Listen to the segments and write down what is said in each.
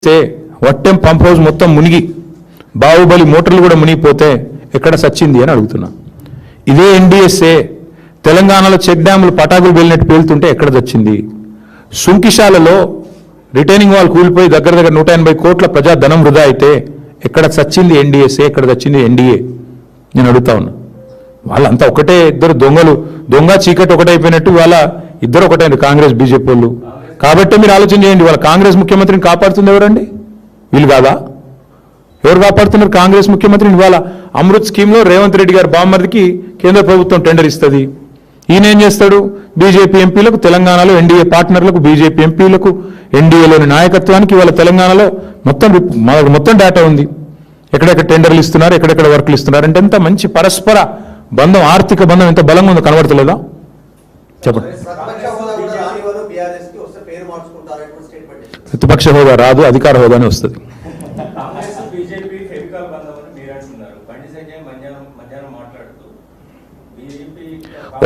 Vattem pump house మొత్తం మునిగి బాహుబలి మోటార్లు కూడా మునిగిపోతే ఎక్కడ సచ్చింది అని అడుగుతున్నా. ఇదే ఎన్డీఎస్ఏ తెలంగాణలో చెక్ డ్యాములు పటాకులు వెళ్ళినట్టు పేలుతుంటే ఎక్కడ చచ్చింది? సుంకిశాలలో రిటైనింగ్ వాల్ కూలిపోయి దగ్గర 180 కోట్ల ప్రజాధనం వృధా అయితే ఎక్కడ చచ్చింది ఎన్డీఎస్ఏ, ఎక్కడ చచ్చింది ఎన్డీఏ? నేను అడుగుతా ఉన్నా. వాళ్ళంతా ఒకటే, ఇద్దరు దొంగలు, దొంగ చీకటి ఒకటైపోయినట్టు వాళ్ళ ఇద్దరు ఒకటైంది, కాంగ్రెస్ బీజేపీ వాళ్ళు. కాబట్టి మీరు ఆలోచన చేయండి, వాళ్ళ కాంగ్రెస్ ముఖ్యమంత్రిని కాపాడుతుంది ఎవరండి? వీళ్ళు కాదా? ఎవరు కాపాడుతున్నారు కాంగ్రెస్ ముఖ్యమంత్రిని? ఇవాళ అమృత్ స్కీమ్లో రేవంత్ రెడ్డి గారి బామ్మర్దికి కేంద్ర ప్రభుత్వం టెండర్ ఇస్తుంది. ఈయన ఏం చేస్తాడు? బీజేపీ ఎంపీలకు, తెలంగాణలో ఎన్డీఏ పార్ట్నర్లకు, బీజేపీ ఎంపీలకు, ఎన్డీఏలోని నాయకత్వానికి ఇవాళ తెలంగాణలో మొత్తం డేటా ఉంది. ఎక్కడెక్కడ టెండర్లు ఇస్తున్నారు, ఎక్కడెక్కడ వర్క్లు ఇస్తున్నారు అంటే ఎంత మంచి పరస్పర బంధం, ఆర్థిక బంధం ఎంత బలంగా ఉందో కనబడతలేదా? చెప్పండి. ప్రతిపక్ష హోదా రాదు, అధికార హోదానే వస్తుంది.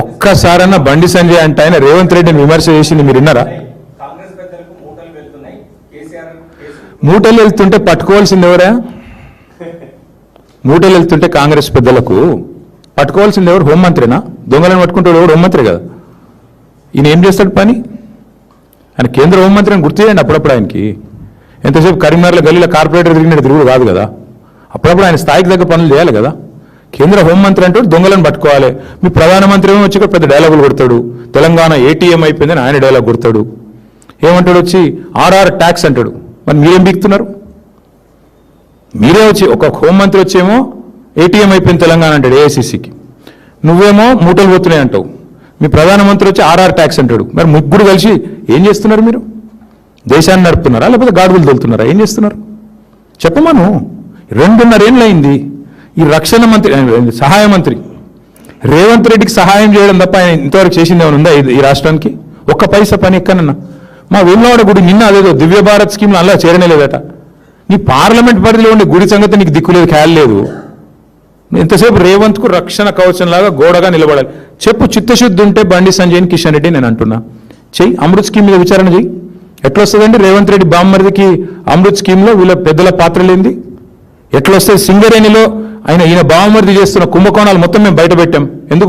ఒక్కసారన్నా బండి సంజయ్ అంటే ఆయన రేవంత్ రెడ్డిని విమర్శ చేసింది మీరు విన్నారా? మూటలు వెళ్తుంటే పట్టుకోవాల్సింది ఎవరా? మూటలు వెళ్తుంటే కాంగ్రెస్ పెద్దలకు పట్టుకోవాల్సింది ఎవరు? హోంమంత్రినా? దొంగలను పట్టుకుంటాడు ఎవరు? హోంమంత్రి కదా. ఈయన ఏం చేస్తాడు పని? ఆయన కేంద్ర హోంమంత్రి అని గుర్తు చేయండి అప్పుడప్పుడు. ఆయనకి ఎంతసేపు కరీంనగర్లో గల్లీలో కార్పొరేటర్ తిరిగినట్టు తిరుగుడు కాదు కదా. అప్పుడప్పుడు ఆయన స్థాయికి దగ్గర పనులు చేయాలి కదా. కేంద్ర హోంమంత్రి అంటే దొంగలను పట్టుకోవాలి. మీ ప్రధానమంత్రి ఏమో వచ్చి పెద్ద డైలాగులు కొడతాడు. తెలంగాణ ఏటీఎం అయిపోయిందని ఆయన డైలాగ్ కొడతాడు. ఏమంటాడు వచ్చి ఆర్ఆర్ ట్యాక్స్ అంటాడు. మరి మీరేం బిగుతున్నారు? మీరే వచ్చి ఒక హోంమంత్రి వచ్చేమో ఏటీఎం అయిపోయింది తెలంగాణ అంటాడు ఏఐసిసికి, నువ్వేమో మూటలు పోతున్నాయి అంటావు. మీ ప్రధానమంత్రి వచ్చి ఆర్ఆర్ ట్యాక్స్ అంటాడు. మరి ముగ్గురు కలిసి ఏం చేస్తున్నారు? మీరు దేశాన్ని నడుపుతున్నారా లేకపోతే గాడుగులు తోలుతున్నారా? ఏం చేస్తున్నారు చెప్పమను. 2.5 ఏళ్ళు అయింది ఈ రక్షణ మంత్రి, సహాయ మంత్రి రేవంత్ రెడ్డికి సహాయం చేయడం తప్ప ఆయన ఇంతవరకు చేసింది ఏమైనా ఉందా ఈ రాష్ట్రానికి? ఒక్క పైసా పని ఎక్కనన్నా? మా వేములవాడ గుడి నిన్న అదేదో దివ్య భారత్ స్కీమ్లో అలా చేరనేలేదట. నీ పార్లమెంట్ పరిధిలో ఉండే గుడి సంగతి నీకు దిక్కులేదు, ఖయాల్ లేదు. ఎంతసేపు రేవంత్కు రక్షణ కవచంలాగా గోడగా నిలబడాలి. చెప్పు, చిత్తశుద్ధి ఉంటే బండి సంజయ్, కిషన్ రెడ్డి నేను అంటున్నా చెయ్యి. అమృత్ స్కీమ్ మీద విచారణ చెయ్యి. ఎట్లా వస్తుందండి రేవంత్ రెడ్డి బామ్మర్దికి అమృత్ స్కీమ్లో వీళ్ళ పెద్దల పాత్ర లేనిది? ఎట్లా వస్తుంది? సింగరేణిలో ఈయన బామ్మర్ది చేస్తున్న కుంభకోణాలు మొత్తం మేము బయట పెట్టాం. ఎందుకు?